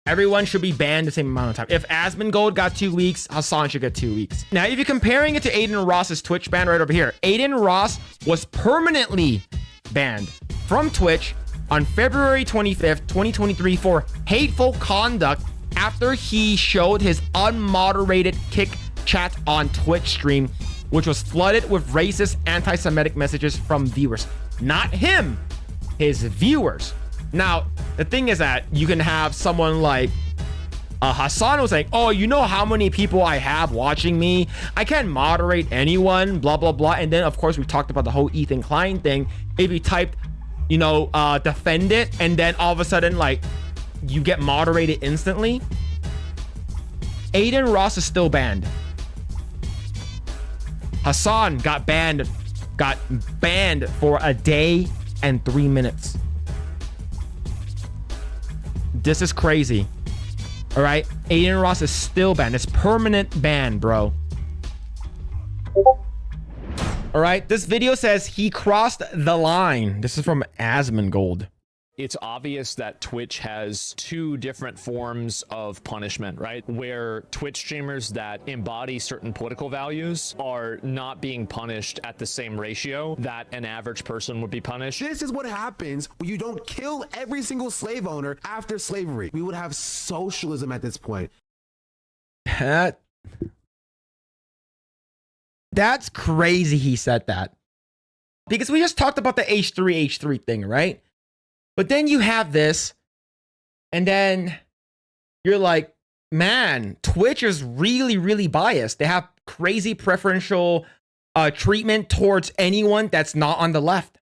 Everyone should be banned the same amount of time. If Asmongold got 2 weeks, Hasan should get 2 weeks. Now, if you're comparing it to Adin Ross's Twitch ban right over here, Adin Ross was permanently banned from Twitch on February 25th, 2023 for hateful conduct after he showed his unmoderated kick chat on Twitch stream, which was flooded with racist, anti-Semitic messages from viewers. Not him, his viewers. Now, the thing is that you can have someone like Hasan was like, oh, you know how many people I have watching me? I can't moderate anyone, blah, blah, blah. And then, of course, we talked about the whole Ethan Klein thing. If you typed, you know, defend it, and then all of a sudden, like, you get moderated instantly. Adin Ross is still banned. Hasan got banned for a day and 3 minutes. This is crazy. All right, Adin Ross is still banned. It's permanent ban, bro. All right, this video says he crossed the line. This is from Asmongold. It's obvious that Twitch has two different forms of punishment, right? Where Twitch streamers that embody certain political values are not being punished at the same ratio that an average person would be punished. This is what happens when you don't kill every single slave owner after slavery. We would have socialism at this point. That's crazy he said that. Because we just talked about the H3 thing, right? But then you have this, and then you're like, man, Twitch is really, really biased. They have crazy preferential treatment towards anyone that's not on the left.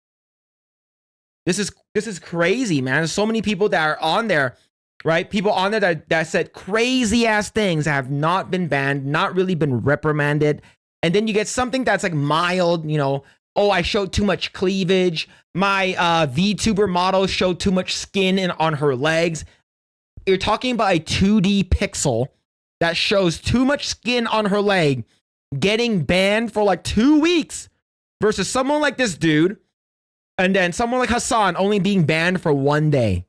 This is crazy, man. There's so many people that are on there, right? People on there that said crazy ass things that have not been banned, not really been reprimanded. And then you get something that's like mild, you know, oh, I showed too much cleavage. My VTuber model showed too much skin on her legs. You're talking about a 2D pixel that shows too much skin on her leg getting banned for like 2 weeks versus someone like this dude and then someone like Hasan only being banned for 1 day.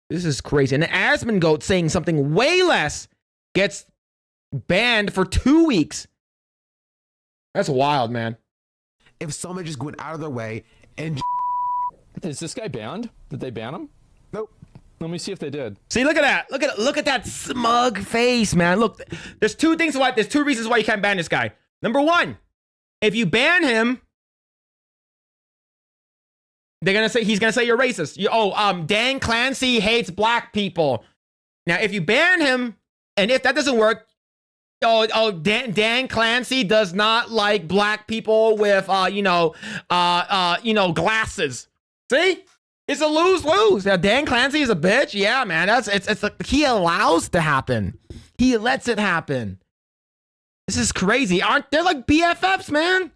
This is crazy. And Asmongold saying something way less gets banned for 2 weeks. That's wild, man. If someone just went out of their way and... Is this guy banned? Did they ban him? Nope. Let me see if they did. See, look at that. Look at that smug face, man. Look, there's two reasons why you can't ban this guy. Number one, if you ban him, he's gonna say you're racist. Dan Clancy hates black people. Now, if you ban him, and if that doesn't work, Dan Clancy does not like black people with glasses. See? It's a lose-lose. Now, Dan Clancy is a bitch. Yeah, man. It's like he allows to happen. He lets it happen. This is crazy. Aren't they like BFFs, man?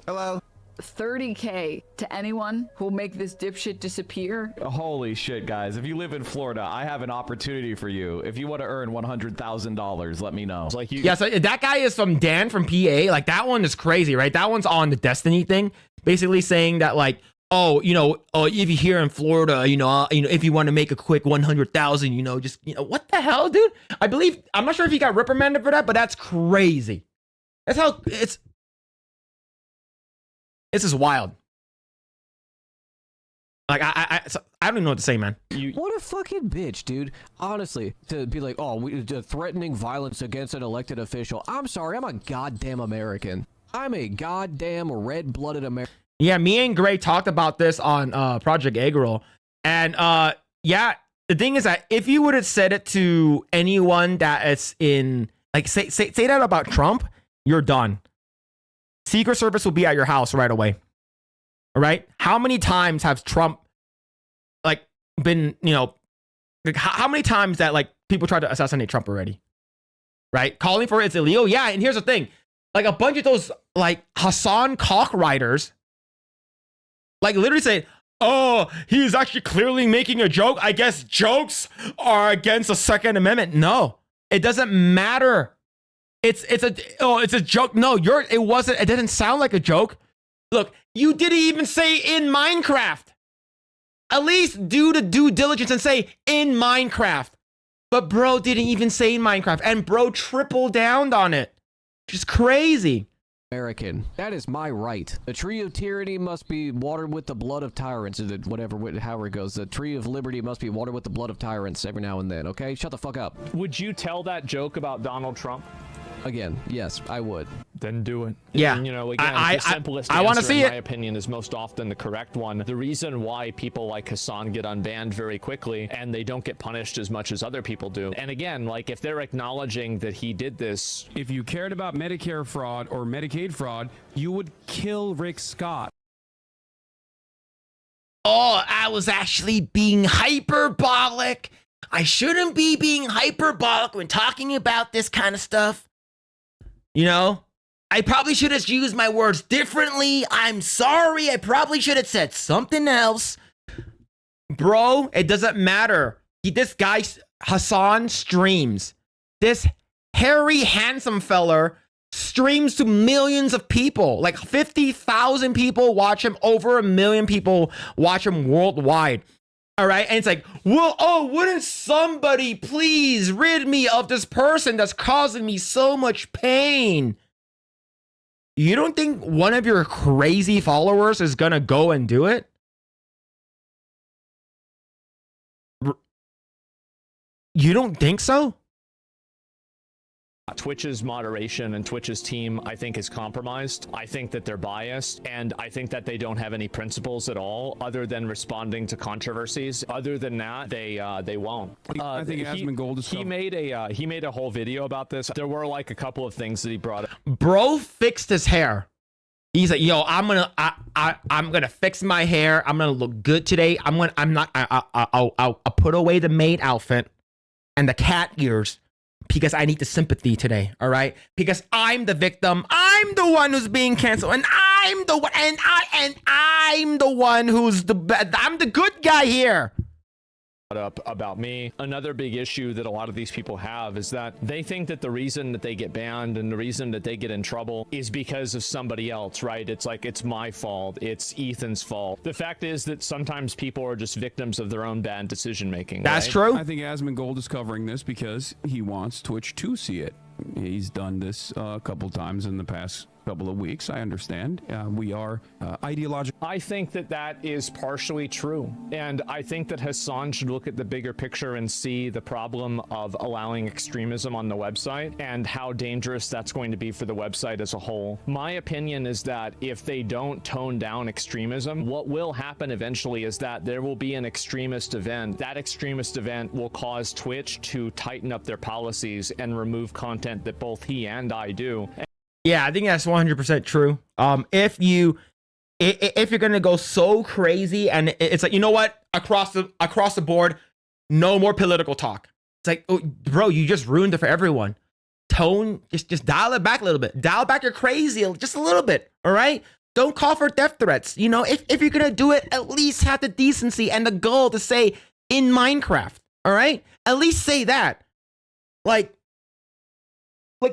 Hello. 30K to anyone who'll make this dipshit disappear. Holy shit, guys. If you live in Florida, I have an opportunity for you. If you want to earn $100,000, let me know. Like yeah, so that guy is from Dan from PA. Like, that one is crazy, right? That one's on the Destiny thing. Basically saying that, like, if you're here in Florida, if you want to make a quick 100,000, what the hell, dude? I'm not sure if he got reprimanded for that, but that's crazy. That's how it's... This is wild. Like, I don't even know what to say, man. What a fucking bitch, dude. Honestly, to be like, threatening violence against an elected official. I'm sorry, I'm a goddamn American. I'm a goddamn red-blooded American. Yeah, me and Gray talked about this on Project Eggroll. And yeah, the thing is that if you would have said it to anyone that is in, like, say that about Trump, you're done. Secret Service will be at your house right away. All right? How many times has Trump, like, been, how many times that, like, people tried to assassinate Trump already? Right? Calling for it's illegal? Yeah, and here's the thing. Like, a bunch of those, like, Hasan cock riders, like, literally say, oh, he's actually clearly making a joke. I guess jokes are against the Second Amendment. No, it doesn't matter. It's a joke. No, it wasn't. It didn't sound like a joke. Look, you didn't even say in Minecraft. At least do the due diligence and say in Minecraft. But bro didn't even say Minecraft, and bro tripled down on it. Just crazy. American. That is my right. The tree of tyranny must be watered with the blood of tyrants. Or however it goes. The tree of liberty must be watered with the blood of tyrants every now and then. Okay, shut the fuck up. Would you tell that joke about Donald Trump? Again, yes, I would. Then do it. Yeah. And, you know, again, the simplest I wanna answer, see in it. my opinion, is most often the correct one. The reason why people like Hasan get unbanned very quickly and they don't get punished as much as other people do. And again, like, if they're acknowledging that he did this. If you cared about Medicare fraud or Medicaid fraud, you would kill Rick Scott. Oh, I was actually being hyperbolic. I shouldn't be being hyperbolic when talking about this kind of stuff. You know, I probably should have used my words differently. I'm sorry. I probably should have said something else. Bro, it doesn't matter. This guy, Hasan, streams. This hairy, handsome feller streams to millions of people. Like 50,000 people watch him. Over 1 million people watch him worldwide. All right. And it's like, well, oh, wouldn't somebody please rid me of this person that's causing me so much pain? You don't think one of your crazy followers is going to go and do it? You don't think so? Twitch's moderation and Twitch's team, I think, is compromised. I think that they're biased, and I think that they don't have any principles at all other than responding to controversies. Other than that, they won't. I think Asmongold is he made a whole video about this. There were like a couple of things that he brought up. Bro fixed his hair. He's like, yo, I'm gonna fix my hair. I'm gonna look good today. I'll put away the maid outfit and the cat ears. Because I need the sympathy today, all right? Because I'm the victim. I'm the one who's being canceled, and I'm the one, and I'm the one who's I'm the good guy here. Up about me. Another big issue that a lot of these people have is that they think that the reason that they get banned and the reason that they get in trouble is because of somebody else, right? It's like, it's my fault, it's Ethan's fault. The fact is that sometimes people are just victims of their own bad decision making. That's right? true. I think Asmongold is covering this because he wants Twitch to see it. He's done this a couple times in the past couple of weeks. I understand. We are ideological. I think that that is partially true. And I think that Hasan should look at the bigger picture and see the problem of allowing extremism on the website and how dangerous that's going to be for the website as a whole. My opinion is that if they don't tone down extremism, what will happen eventually is that there will be an extremist event. That extremist event will cause Twitch to tighten up their policies and remove content that both he and I do. Yeah, I think that's 100% true. If you're gonna go so crazy, and it's like, you know what, across the board, no more political talk. It's like, oh, bro, you just ruined it for everyone. Just dial it back a little bit. Dial back your crazy just a little bit. All right. Don't call for death threats. You know, if you're gonna do it, at least have the decency and the goal to say in Minecraft. All right, at least say that. Like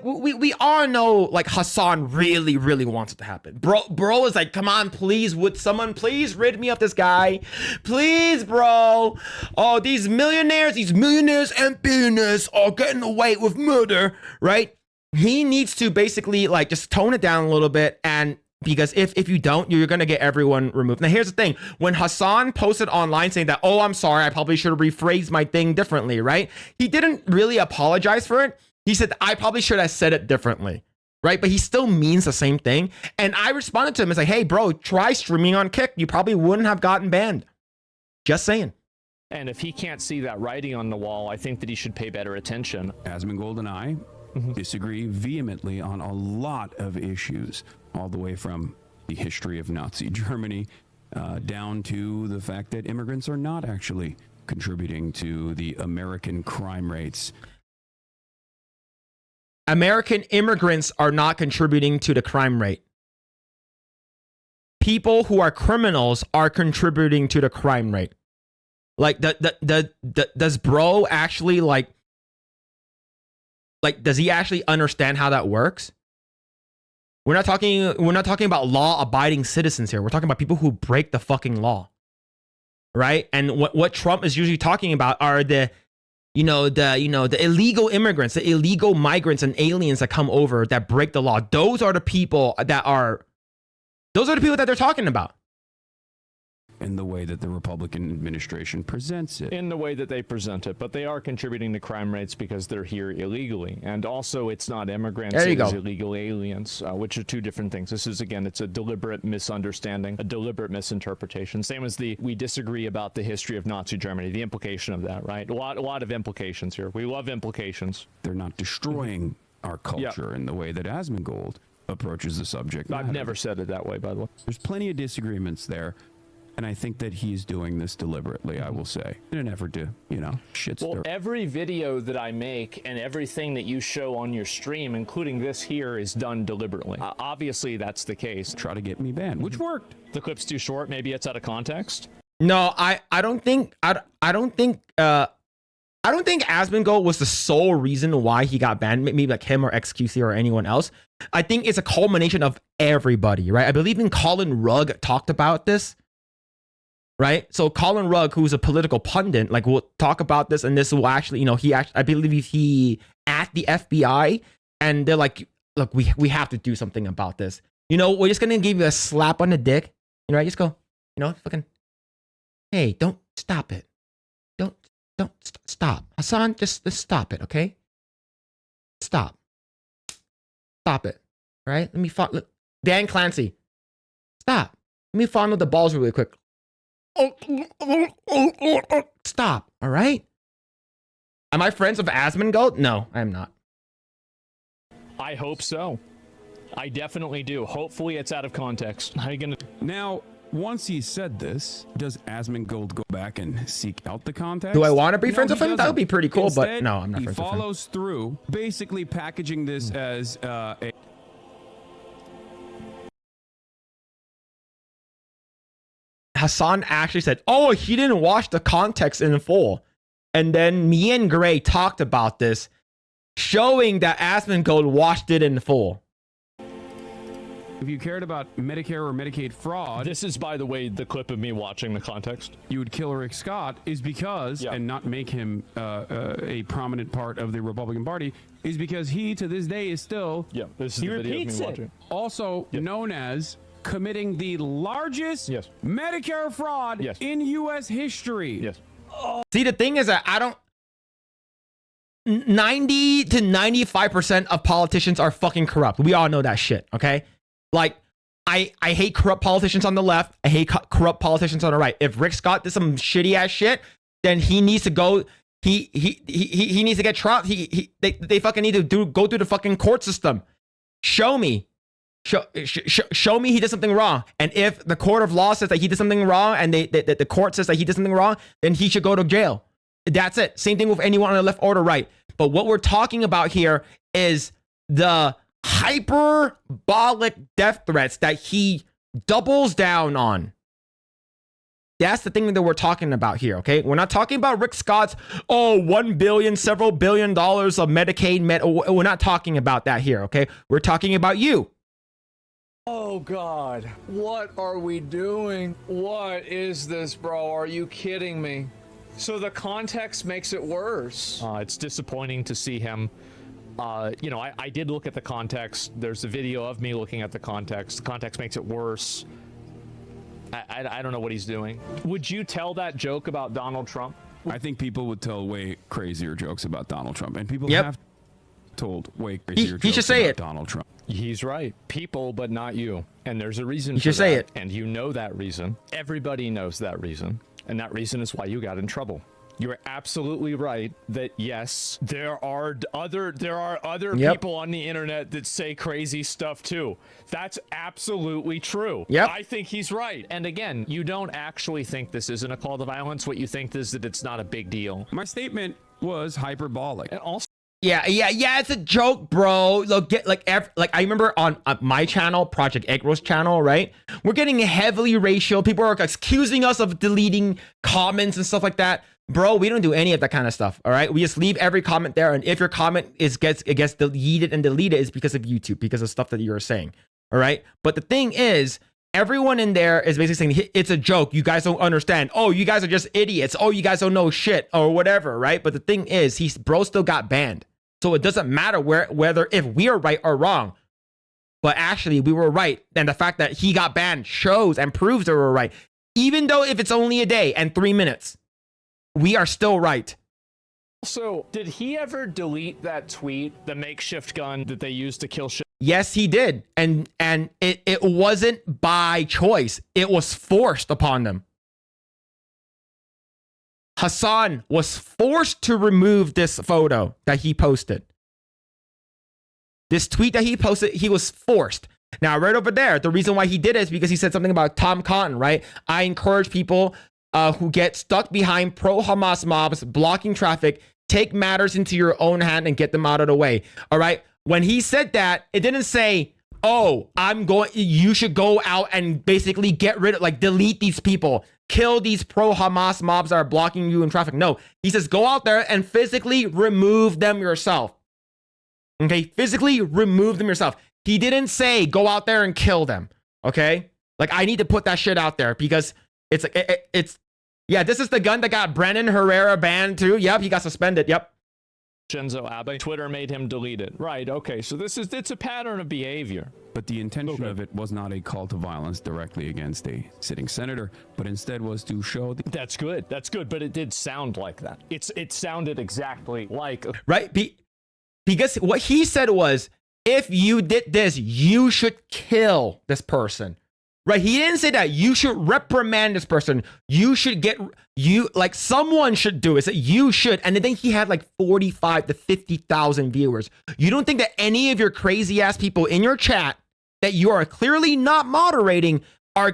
we all know, like, Hasan really wants it to happen. Bro is like, come on, please, would someone please rid me of this guy? Please, bro. Oh, these millionaires and billionaires are getting away with murder, right? He needs to basically, like, just tone it down a little bit, and because if you don't, you're gonna get everyone removed. Now, here's the thing. When Hasan posted online saying that, oh, I'm sorry, I probably should have rephrased my thing differently, right? He didn't really apologize for it. He said, I probably should have said it differently, right? But he still means the same thing. And I responded to him as like, hey, bro, try streaming on Kick. You probably wouldn't have gotten banned. Just saying. And if he can't see that writing on the wall, I think that he should pay better attention. Asmongold and I disagree vehemently on a lot of issues, all the way from the history of Nazi Germany down to the fact that immigrants are not actually contributing to the American crime rates. American immigrants are not contributing to the crime rate. People who are criminals are contributing to the crime rate. Like, does bro actually like, does he actually understand how that works? We're not talking about law-abiding citizens here. We're talking about people who break the fucking law, right? And what Trump is usually talking about are the the illegal immigrants, the illegal migrants and aliens that come over that break the law. Those are the people that they're talking about. In the way that the Republican administration presents it. In the way that they present it, but they are contributing to crime rates because they're here illegally. And also, it's not immigrants, it's illegal aliens, which are two different things. This is, again, it's a deliberate misunderstanding, a deliberate misinterpretation. Same as we disagree about the history of Nazi Germany, the implication of that, right? A lot of implications here. We love implications. They're not destroying our culture in the way that Asmongold approaches the subject matter. I've never said it that way, by the way. There's plenty of disagreements there. And I think that he's doing this deliberately, I will say, in an effort to, shit stir. Well, every video that I make and everything that you show on your stream, including this here, is done deliberately. Obviously, that's the case. Try to get me banned, which worked. The clip's too short. Maybe it's out of context. No, I don't think Asmongold was the sole reason why he got banned. Maybe like him or XQC or anyone else. I think it's a culmination of everybody, right? I believe in Colin Rugg talked about this. Right, so Colin Rugg, who's a political pundit, like will talk about this, and this will actually, I believe he at the FBI, and they're like, look, we have to do something about this. We're just gonna give you a slap on the dick, right? Just go, fucking, hey, don't stop it, don't stop, Hasan, just stop it, okay? Stop it, all right? Let me look, Dan Clancy, stop. Let me fondle the balls really quick. Stop, all right? Am I friends with Asmongold? No, I am not. I hope so. I definitely do. Hopefully it's out of context. How are you gonna... Now, once he said this, does Asmongold go back and seek out the context? Do I want to be friends with him? That would be pretty cool, Instead, but no, I'm not friends with him. He follows through, basically packaging this as a... Hasan actually said, oh, he didn't watch the context in full. And then me and Gray talked about this, showing that Asmongold watched it in full. If you cared about Medicare or Medicaid fraud... This is, by the way, the clip of me watching the context. You would kill Rick Scott is because, and not make him a prominent part of the Republican Party, is because he, to this day, is still... Yeah, this is the video of me watching. Also known as... committing the largest Medicare fraud in U.S. history. Yes. See, the thing is that 90 to 95% of politicians are fucking corrupt. We all know that shit, okay? Like, I hate corrupt politicians on the left. I hate corrupt politicians on the right. If Rick Scott did some shitty ass shit, then he needs to go. He needs to get trial. They fucking need to go through the fucking court system. Show me he did something wrong. And if the court of law says that he did something wrong, and the court says that he did something wrong, then he should go to jail. That's it. Same thing with anyone on the left or the right. But what we're talking about here is the hyperbolic death threats that he doubles down on. That's the thing that we're talking about here, okay? We're not talking about Rick Scott's, $1 billion, several $1 billion of Medicaid. We're not talking about that here, okay? We're talking about you. Oh God, what are we doing? What is this, bro? Are you kidding me? So the context makes it worse. It's disappointing to see him. I did look at the context. There's a video of me looking at the context. The context makes it worse. I don't know what he's doing. Would you tell that joke about Donald Trump? I think people would tell way crazier jokes about Donald Trump, and people have told way crazier jokes should say about it. Donald Trump. He's right. People, but not you. And there's a reason you for should say that. it. And you know that reason. Everybody knows that reason. And that reason is why you got in trouble. You're absolutely right that yes, there are other people on the internet that say crazy stuff too. That's absolutely true. Yep. I think he's right. And again, you don't actually think this isn't a call to violence. What you think is that it's not a big deal. My statement was hyperbolic. And also, Yeah, it's a joke, bro. Look, I remember on my channel, Project Egg Roast channel, right? We're getting heavily racial. People are accusing us of deleting comments and stuff like that. Bro, we don't do any of that kind of stuff, all right? We just leave every comment there, and if your comment gets deleted and deleted, it's because of YouTube, because of stuff that you're saying, all right? But the thing is, everyone in there is basically saying it's a joke. You guys don't understand. Oh, you guys are just idiots. Oh, you guys don't know shit or whatever, right? But the thing is, bro still got banned. So it doesn't matter whether if we are right or wrong. But actually, we were right. And the fact that he got banned shows and proves that we're right. Even though if it's only a day and 3 minutes, we are still right. So, did he ever delete that tweet, the makeshift gun that they used to kill shit? Yes, he did. And it wasn't by choice. It was forced upon them. Hasan was forced to remove this photo that he posted. This tweet that he posted, he was forced. Now, right over there, the reason why he did it is because he said something about Tom Cotton, right? I encourage people who get stuck behind pro-Hamas mobs blocking traffic, take matters into your own hand and get them out of the way. All right. When he said that, it didn't say, oh, you should go out and basically get rid of, like, delete these people, kill these pro-Hamas mobs that are blocking you in traffic. No, he says, go out there and physically remove them yourself. Okay. Physically remove them yourself. He didn't say, go out there and kill them. Okay. Like, I need to put that shit out there because yeah, this is the gun that got Brennan Herrera banned too. Yep, he got suspended. Yep. Shinzo Abe. Twitter made him delete it. Right, okay. So it's a pattern of behavior. But the intention of it was not a call to violence directly against a sitting senator, but instead was to show That's good. That's good, but it did sound like that. It sounded exactly like right? Because what he said was, if you did this, you should kill this person. Right? He didn't say that you should reprimand this person. You should someone should do it. So you should. And I think he had like 45 to 50,000 viewers. You don't think that any of your crazy ass people in your chat that you are clearly not moderating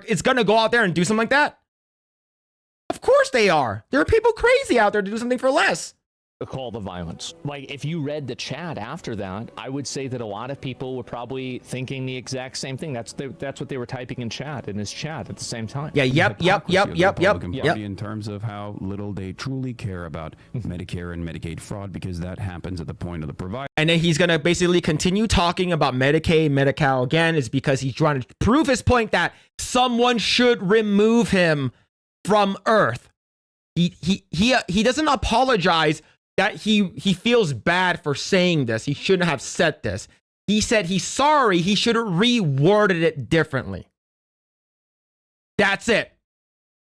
is going to go out there and do something like that? Of course they are. There are people crazy out there to do something for less. a call to violence. Like, if you read the chat after that, I would say that a lot of people were probably thinking the exact same thing. That's what they were typing in his chat at the same time. Yeah, yep. In terms of how little they truly care about Medicare and Medicaid fraud, because that happens at the point of the provider. And then he's going to basically continue talking about Medicaid, Medi-Cal again, is because he's trying to prove his point that someone should remove him from Earth. He doesn't apologize that he feels bad for saying this. He shouldn't have said this. He said he's sorry. He should have reworded it differently. That's it.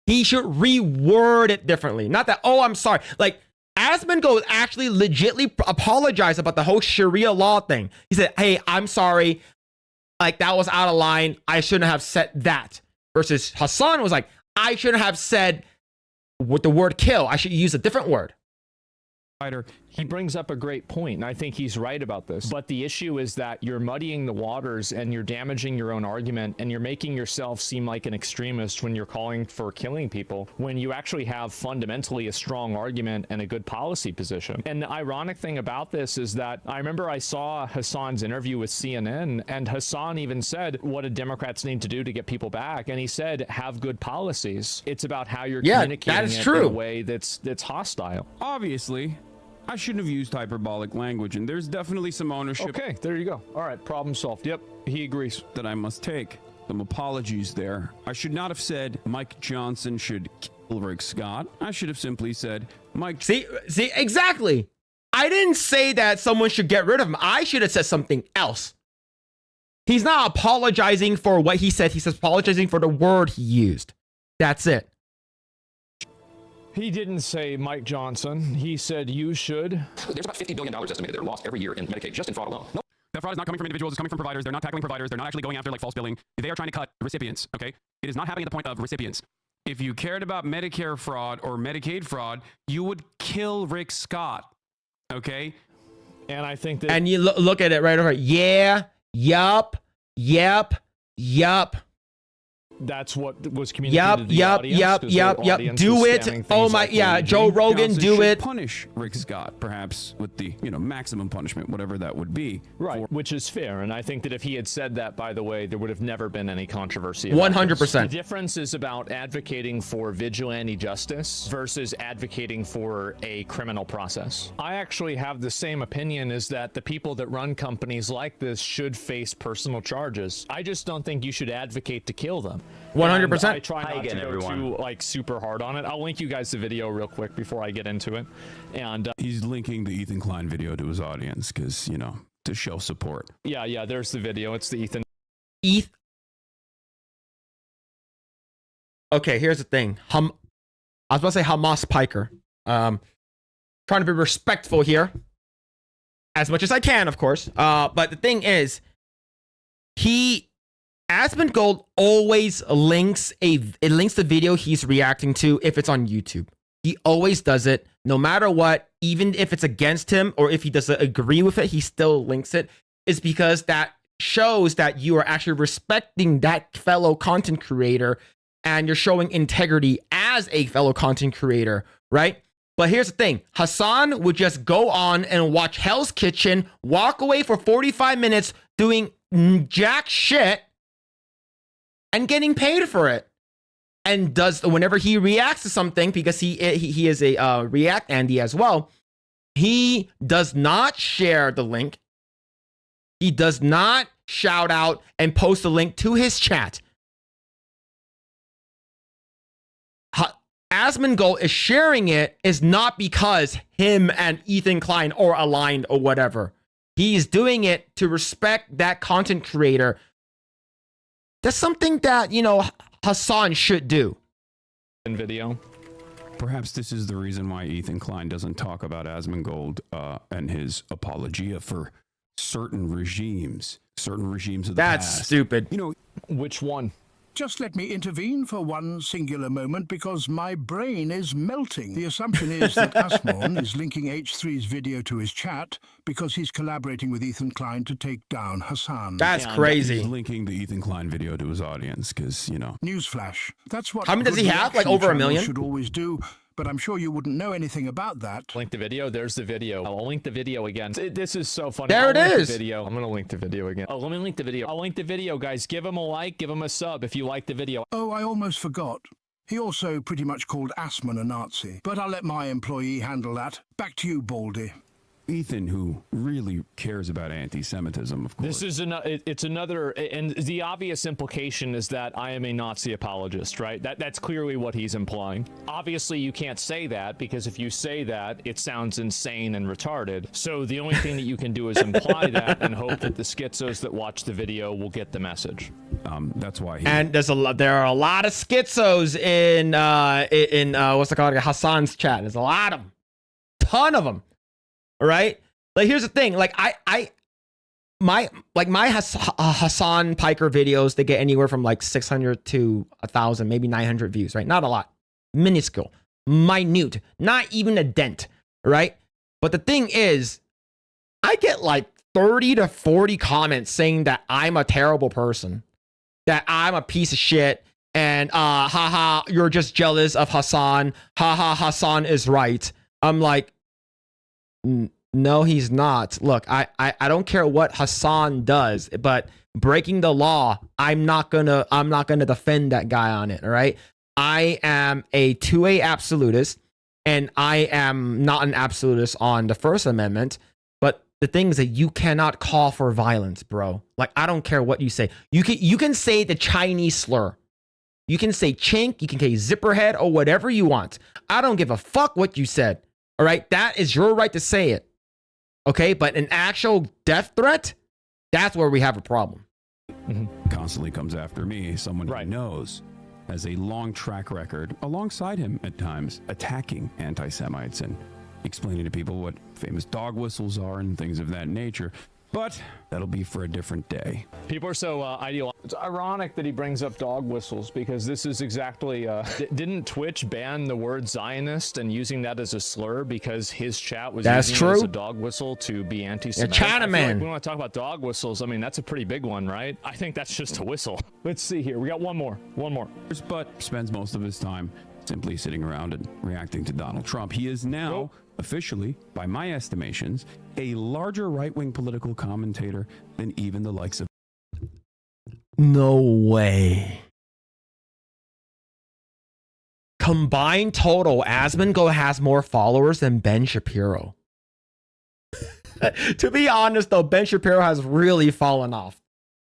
He should reword it differently. Not that, oh, I'm sorry. Like, Asmongold actually legitly apologized about the whole Sharia law thing. He said, hey, I'm sorry. Like, that was out of line. I shouldn't have said that. Versus Hasan was like, I shouldn't have said with the word kill. I should use a different word. He brings up a great point, and I think he's right about this. But the issue is that you're muddying the waters and you're damaging your own argument, and you're making yourself seem like an extremist when you're calling for killing people, when you actually have fundamentally a strong argument and a good policy position. And the ironic thing about this is that I remember I saw Hasan's interview with CNN, and Hasan even said, what do Democrats need to do to get people back? And he said, have good policies. It's about how you're communicating that is it true. in a way that's hostile. Obviously, I shouldn't have used hyperbolic language, and there's definitely some ownership. Okay, there you go. All right, problem solved. Yep, he agrees. That I must take. Some apologies there. I should not have said Mike Johnson should kill Rick Scott. I should have simply said Mike. See, exactly. I didn't say that someone should get rid of him. I should have said something else. He's not apologizing for what he said. He's apologizing for the word he used. That's it. He didn't say Mike Johnson. He said you should. There's about $50 billion estimated that are lost every year in Medicaid, just in fraud alone. That fraud is not coming from individuals, it's coming from providers. They're not tackling providers. They're not actually going after like false billing. They are trying to cut recipients, okay? It is not happening at the point of recipients. If you cared about Medicare fraud or Medicaid fraud, you would kill Rick Scott, okay? And I think that... And you look at it right over. Yeah, yup. That's what was communicated to the audience. Do it. Oh my, yeah, Joe Rogan, do it. Punish Rick Scott, perhaps with the, maximum punishment, whatever that would be. Right, which is fair. And I think that if he had said that, by the way, there would have never been any controversy. 100%. The difference is about advocating for vigilante justice versus advocating for a criminal process. I actually have the same opinion, is that the people that run companies like this should face personal charges. I just don't think you should advocate to kill them. 100%. I try not to go too like super hard on it. I'll link you guys the video real quick before I get into it. And He's linking the Ethan Klein video to his audience because, you know, to show support. yeah, there's the video. It's the Ethan. Okay, here's the thing. I was about to say Hamas Piker. Trying to be respectful here, as much as I can, of course. But the thing is, Asmongold always links the video he's reacting to if it's on YouTube. He always does it, no matter what, even if it's against him or if he doesn't agree with it, he still links it. It's because that shows that you are actually respecting that fellow content creator and you're showing integrity as a fellow content creator, right? But here's the thing. Hasan would just go on and watch Hell's Kitchen, walk away for 45 minutes doing jack shit and getting paid for it. And whenever he reacts to something, because he is a React Andy as well, he does not share the link. He does not shout out and post a link to his chat. Asmongold is sharing it is not because him and Ethan Klein are aligned or whatever. He's doing it to respect that content creator. That's something that, you know, Hasan should do. In video. Perhaps this is the reason why Ethan Klein doesn't talk about Asmongold and his apologia for certain regimes of the past. That's stupid. You know, which one? Just let me intervene for one singular moment because my brain is melting. The assumption is that Asmon is linking H3's video to his chat because he's collaborating with Ethan Klein to take down Hasan. That's crazy. He's linking the Ethan Klein video to his audience because, you know. Newsflash. That's what. How many does he have? Like over 1 million? Should always do. But I'm sure you wouldn't know anything about that. Link the video. There's the video. I'll link the video again. This is so funny. There it is. The video. I'm going to link the video again. Oh, let me link the video. I'll link the video, guys. Give him a like. Give him a sub if you like the video. Oh, I almost forgot. He also pretty much called Asmon a Nazi. But I'll let my employee handle that. Back to you, Baldy. Ethan, who really cares about anti-Semitism, of course. This is it's another, and the obvious implication is that I am a Nazi apologist, right? That's clearly what he's implying. Obviously, you can't say that because if you say that, it sounds insane and retarded. So the only thing that you can do is imply that and hope that the schizos that watch the video will get the message. That's why. There are a lot of schizos in what's it called, Hasan's chat. There's a lot of them, ton of them. All right. Like, here's the thing. Like, my Hasan Piker videos, they get anywhere from like 600 to 1,000, maybe 900 views, right? Not a lot. Minuscule, minute, not even a dent, right? But the thing is, I get like 30 to 40 comments saying that I'm a terrible person, that I'm a piece of shit, and haha, you're just jealous of Hasan. Haha, Hasan is right. I'm like, no, he's not. Look, I don't care what Hasan does, but breaking the law, I'm not gonna defend that guy on it. All right. I am a 2A absolutist, and I am not an absolutist on the First Amendment. But the thing is that you cannot call for violence, bro. Like, I don't care what you say. You can say the Chinese slur. You can say chink, you can say zipperhead, or whatever you want. I don't give a fuck what you said. All right, that is your right to say it. Okay, but an actual death threat, that's where we have a problem. Constantly comes after me, someone he knows has a long track record alongside him at times, attacking anti-Semites and explaining to people what famous dog whistles are and things of that nature. But that'll be for a different day. People are so ideal. It's ironic that he brings up dog whistles because this is exactly, didn't Twitch ban the word Zionist and using that as a slur because his chat was using it as a dog whistle to be anti-Semitic? Yeah, China man. Like we want to talk about dog whistles. I mean, that's a pretty big one, right? I think that's just a whistle. Let's see here. We got one more. But spends most of his time simply sitting around and reacting to Donald Trump. He is now officially, by my estimations, a larger right-wing political commentator than even the likes of... No way. Combined total, Asmongold has more followers than Ben Shapiro. To be honest, though, Ben Shapiro has really fallen off.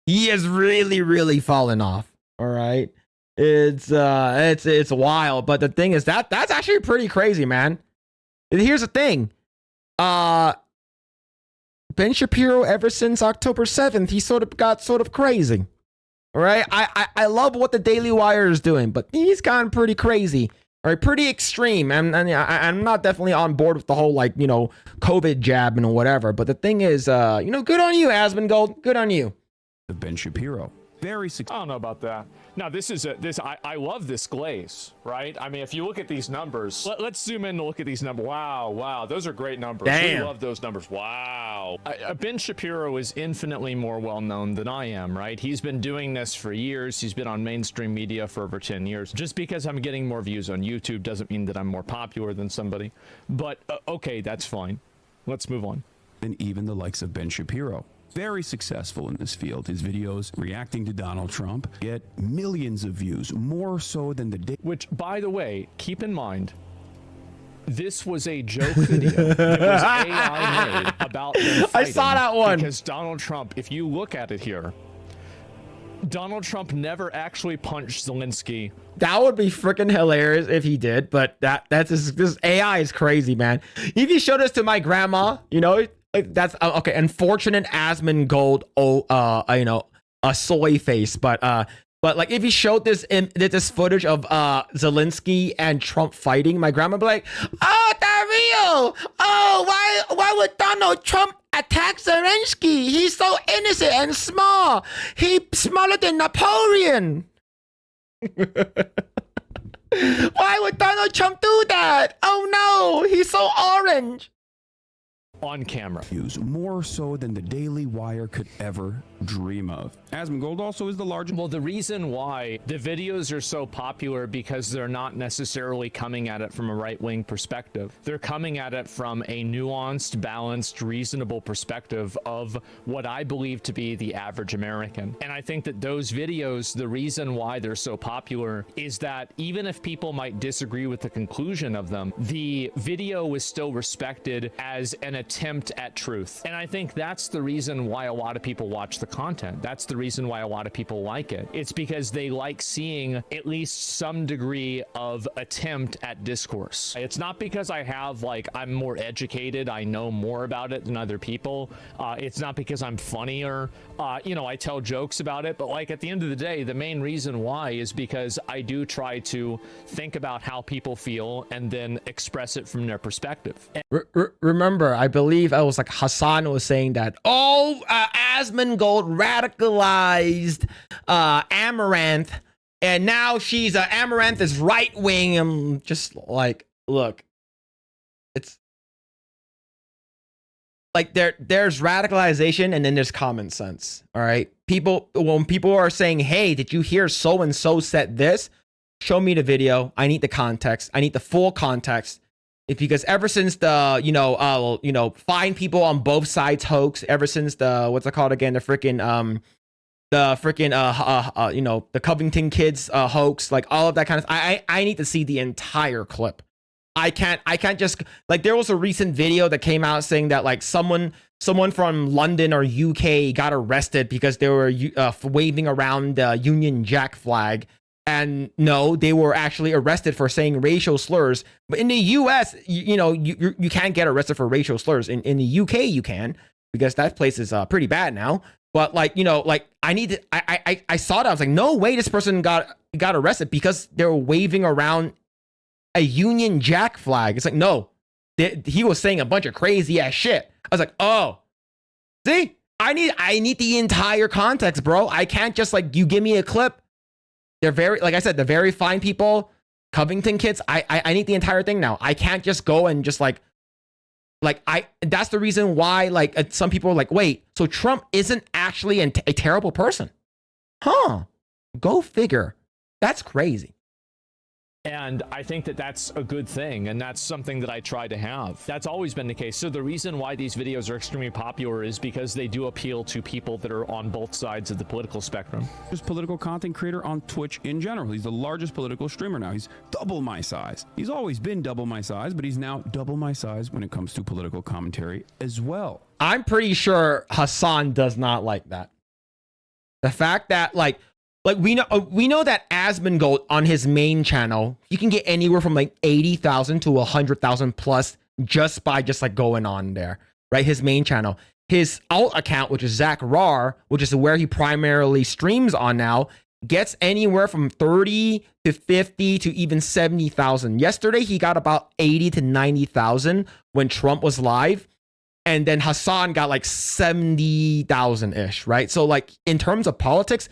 He has really, really fallen off. All right. It's wild. But the thing is that's actually pretty crazy, man. And here's the thing. Ben Shapiro, ever since October 7th, he sort of got crazy. All right. I love what the Daily Wire is doing, but he's gone pretty crazy. All right, pretty extreme. And I'm not definitely on board with the whole, like, you know, COVID jab and whatever. But the thing is, you know, good on you, Asmongold. Good on you. Ben Shapiro. Very I don't know about that. Now, I love this glaze, right? I mean, if you look at these numbers, let's zoom in and look at these numbers. Wow, those are great numbers. Damn. We love those numbers. Wow. Ben Shapiro is infinitely more well-known than I am, right? He's been doing this for years. He's been on mainstream media for over 10 years. Just because I'm getting more views on YouTube doesn't mean that I'm more popular than somebody. But, okay, that's fine. Let's move on. And even the likes of Ben Shapiro. Very successful in this field. His videos reacting to Donald Trump get millions of views, more so than the Which, by the way, keep in mind, this was a joke video. It was AI made about them I saw that one. Because Donald Trump, if you look at it here, Donald Trump never actually punched Zelensky. That would be freaking hilarious if he did, but that's just, this AI is crazy, man. If you showed this to my grandma, you know, that's okay. Unfortunate Asmongold, you know, a soy face, but like if you showed this footage of Zelensky and Trump fighting, my grandma would be like, "Oh, Dario! Oh, why would Donald Trump attack Zelensky? He's so innocent and small. He's smaller than Napoleon." Why would Donald Trump do that? Oh no, he's so orange. On camera. views, more so than the Daily Wire could ever dream of. Asmongold also is the largest. Well, the reason why the videos are so popular because they're not necessarily coming at it from a right-wing perspective. They're coming at it from a nuanced, balanced, reasonable perspective of what I believe to be the average American. And I think that those videos, the reason why they're so popular is that even if people might disagree with the conclusion of them, the video is still respected as an attempt at truth. And I think that's the reason why a lot of people watch the content. That's the reason why a lot of people like it. It's because they like seeing at least some degree of attempt at discourse. It's not because I'm more educated, I know more about it than other people. It's not because I'm funnier. I tell jokes about it, but like at the end of the day, the main reason why is because I do try to think about how people feel and then express it from their perspective. Remember, I believe I was like Hasan was saying that, Asmongold radicalized Amaranth, and now she's Amaranth is right wing. I'm just like, look, it's like there's radicalization and then there's common sense. All right, when people are saying, hey, did you hear so and so said this? Show me the video. I need the context. I need the full context. Because ever since the find people on both sides hoax, ever since the what's it called again, the Covington kids hoax, like all of that kind of, I need to see the entire clip. I can't just, like, there was a recent video that came out saying that like someone from London or UK got arrested because they were waving around the Union Jack flag. And no, they were actually arrested for saying racial slurs. But in the US, you can't get arrested for racial slurs. In the UK, you can, because that place is pretty bad now. But I saw that. I was like, no way this person got arrested because they were waving around a Union Jack flag. It's like, no, he was saying a bunch of crazy ass shit. I was like, oh, see, I need the entire context, bro. I can't just like, you give me a clip. They're very, like I said, they're very fine people. Covington kids. I need the entire thing now. I can't just go and just that's the reason why some people are like, wait, so Trump isn't actually a terrible person? Huh. Go figure. That's crazy. And I think that that's a good thing, and that's something that I try to have. That's always been the case. So the reason why these videos are extremely popular is because they do appeal to people that are on both sides of the political spectrum. Just political content creator on Twitch in general. He's the largest political streamer now. He's double my size. He's always been double my size, but he's now double my size when it comes to political commentary as well. I'm pretty sure Hasan does not like that. The fact that Like we know that Asmongold on his main channel, you can get anywhere from like 80,000 to 100,000 plus just by like going on there, right? His main channel. His alt account, which is Zach Rar, which is where he primarily streams on now, gets anywhere from 30 to 50 to even 70,000. Yesterday, he got about 80 to 90,000 when Trump was live. And then Hasan got like 70,000-ish, right? So like in terms of politics,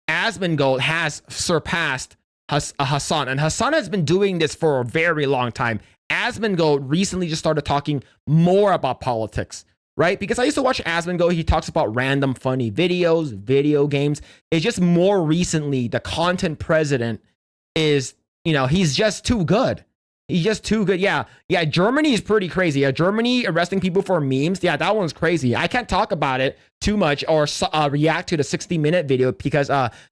Asmongold has surpassed Hasan. And Hasan has been doing this for a very long time. Asmongold recently just started talking more about politics, right? Because I used to watch Asmongold. He talks about random funny videos, video games. It's just more recently, the content president is, he's just too good. He's just too good. Yeah, Germany is pretty crazy. Yeah, Germany arresting people for memes. Yeah, that one's crazy. I can't talk about it too much or react to the 60-minute video because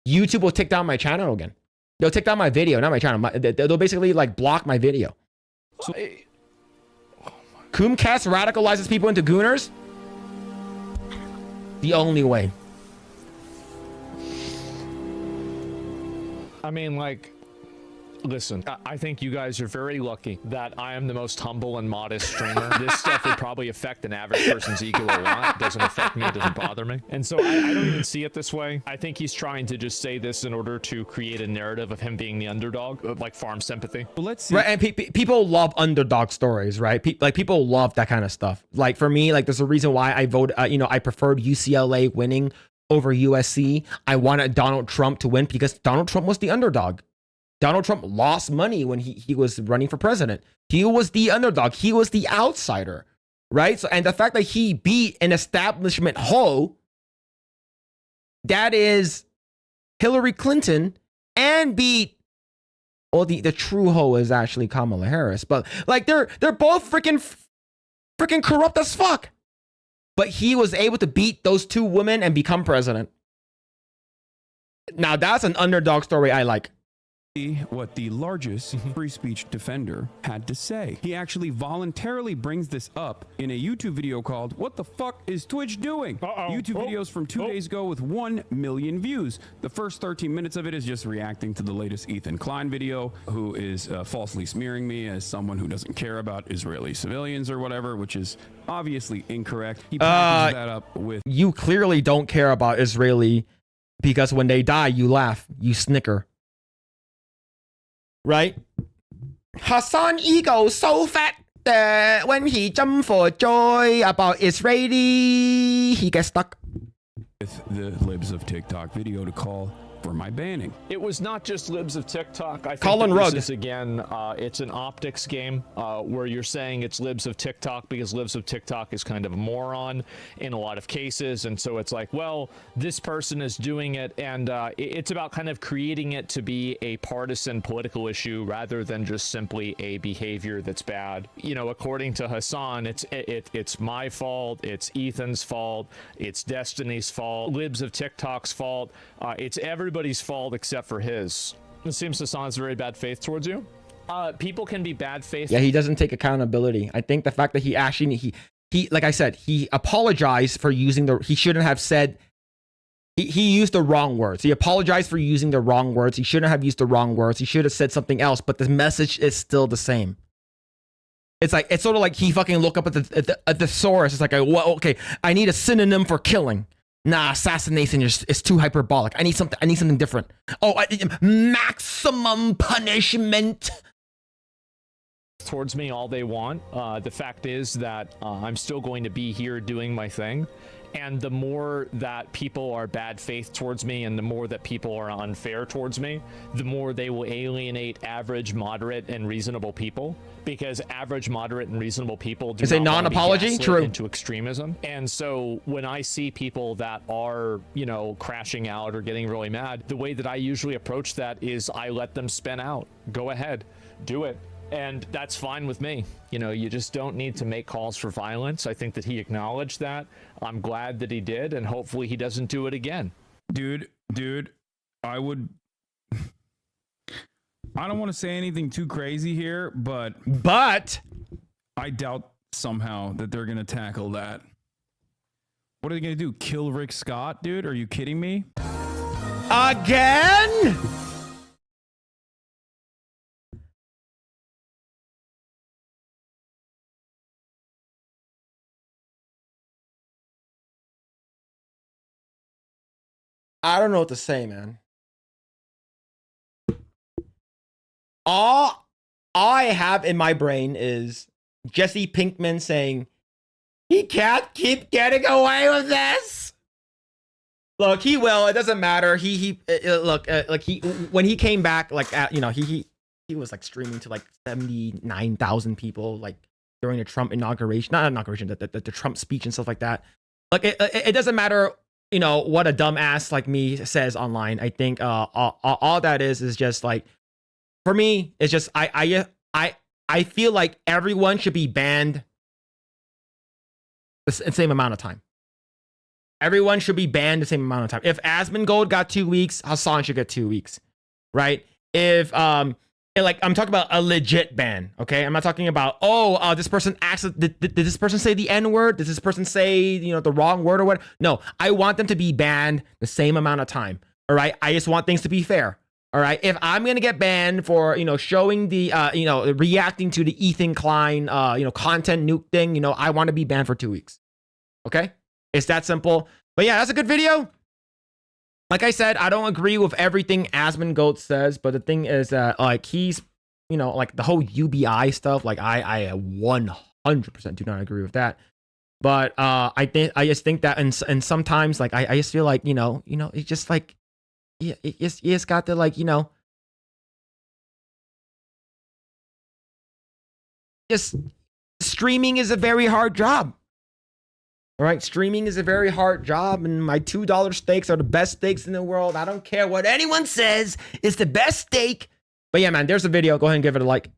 YouTube will take down my channel again. They'll take down my video, not my channel. They'll basically like block my video. So, Coomcast radicalizes people into gooners? The only way. I mean, like, listen, I think you guys are very lucky that I am the most humble and modest streamer. This stuff would probably affect an average person's ego a lot. It doesn't affect me. It doesn't bother me. And so I don't even see it this way. I think he's trying to just say this in order to create a narrative of him being the underdog, like farm sympathy. Well, let's see. Right, and people love underdog stories, right? People love that kind of stuff. Like for me, like there's a reason why I vote. I preferred UCLA winning over USC. I wanted Donald Trump to win because Donald Trump was the underdog. Donald Trump lost money when he was running for president. He was the underdog. He was the outsider, right? So, and the fact that he beat an establishment hoe, that is Hillary Clinton, and beat, well, the true hoe is actually Kamala Harris, but like they're both freaking corrupt as fuck. But he was able to beat those two women and become president. Now that's an underdog story I like. What the largest free speech defender had to say. He actually voluntarily brings this up in a YouTube video called "What the fuck is Twitch doing?" YouTube videos from 2 days ago with 1 million views. The first 13 minutes of it is just reacting to the latest Ethan Klein video, who is falsely smearing me as someone who doesn't care about Israeli civilians or whatever, which is obviously incorrect. He packages that up with, you clearly don't care about Israeli because when they die, you laugh, you snicker. Right? Hasan ego so fat that when he jump for joy about Israeli, he gets stuck. with the Libs of TikTok video to call for my banning. It was not just Libs of TikTok. I think Colin Rugg. this is, again, it's an optics game where you're saying it's Libs of TikTok because Libs of TikTok is kind of a moron in a lot of cases. And so it's like, well, this person is doing it. And it's about kind of creating it to be a partisan political issue rather than just simply a behavior that's bad. You know, according to Hasan, it's my fault. It's Ethan's fault. It's Destiny's fault. Libs of TikTok's fault. It's everybody's fault except for his. It seems Hasan has very bad faith towards you. People can be bad faith. Yeah, he doesn't take accountability. I think the fact that he actually he like I said, he apologized for using he shouldn't have said. He used the wrong words. He apologized for using the wrong words. He shouldn't have used the wrong words. He should have said something else. But the message is still the same. It's like it's sort of like he fucking looked up at the thesaurus. It's like, well, okay, I need a synonym for killing. Nah, assassination is too hyperbolic. I need something different. Oh, maximum punishment. Towards me all they want. The fact is that I'm still going to be here doing my thing. And the more that people are bad faith towards me and the more that people are unfair towards me, the more they will alienate average, moderate, and reasonable people. Because average, moderate, and reasonable people do is a non-apology true into extremism. And so when I see people that are, you know, crashing out or getting really mad, the way that I usually approach that is I let them spin out. Go ahead, do it. And that's fine with me. You know, you just don't need to make calls for violence. I think that he acknowledged that. I'm glad that he did, and hopefully he doesn't do it again. Dude, I would... I don't want to say anything too crazy here, but I doubt somehow that they're going to tackle that. What are they going to do? Kill Rick Scott, dude? Are you kidding me? Again? I don't know what to say, man. All I have in my brain is Jesse Pinkman saying, he can't keep getting away with this. Look, he will. It doesn't matter. Like when he came back, like he was like streaming to like 79,000 people like during the Trump inauguration, not inauguration, the Trump speech and stuff like that. Like it doesn't matter, what a dumbass like me says online. I think all that is just like, for me, it's just I feel like everyone should be banned the same amount of time. Everyone should be banned the same amount of time. If Asmongold got 2 weeks, Hasan should get 2 weeks, right? If like I'm talking about a legit ban, okay? I'm not talking about this person did this person say the N-word? Did this person say the wrong word or what? No, I want them to be banned the same amount of time. All right, I just want things to be fair. All right, if I'm gonna get banned for showing the reacting to the Ethan Klein content nuke thing, I want to be banned for 2 weeks. Okay, it's that simple. But yeah, that's a good video. Like I said, I don't agree with everything Asmongold says, but the thing is that like he's like the whole UBI stuff. Like I 100% do not agree with that. But I just think that and sometimes like I just feel like it's just like. Yeah, you just got to like, just streaming is a very hard job. All right, streaming is a very hard job, and my $2 steaks are the best steaks in the world. I don't care what anyone says, it's the best steak. But yeah, man, there's a video. Go ahead and give it a like.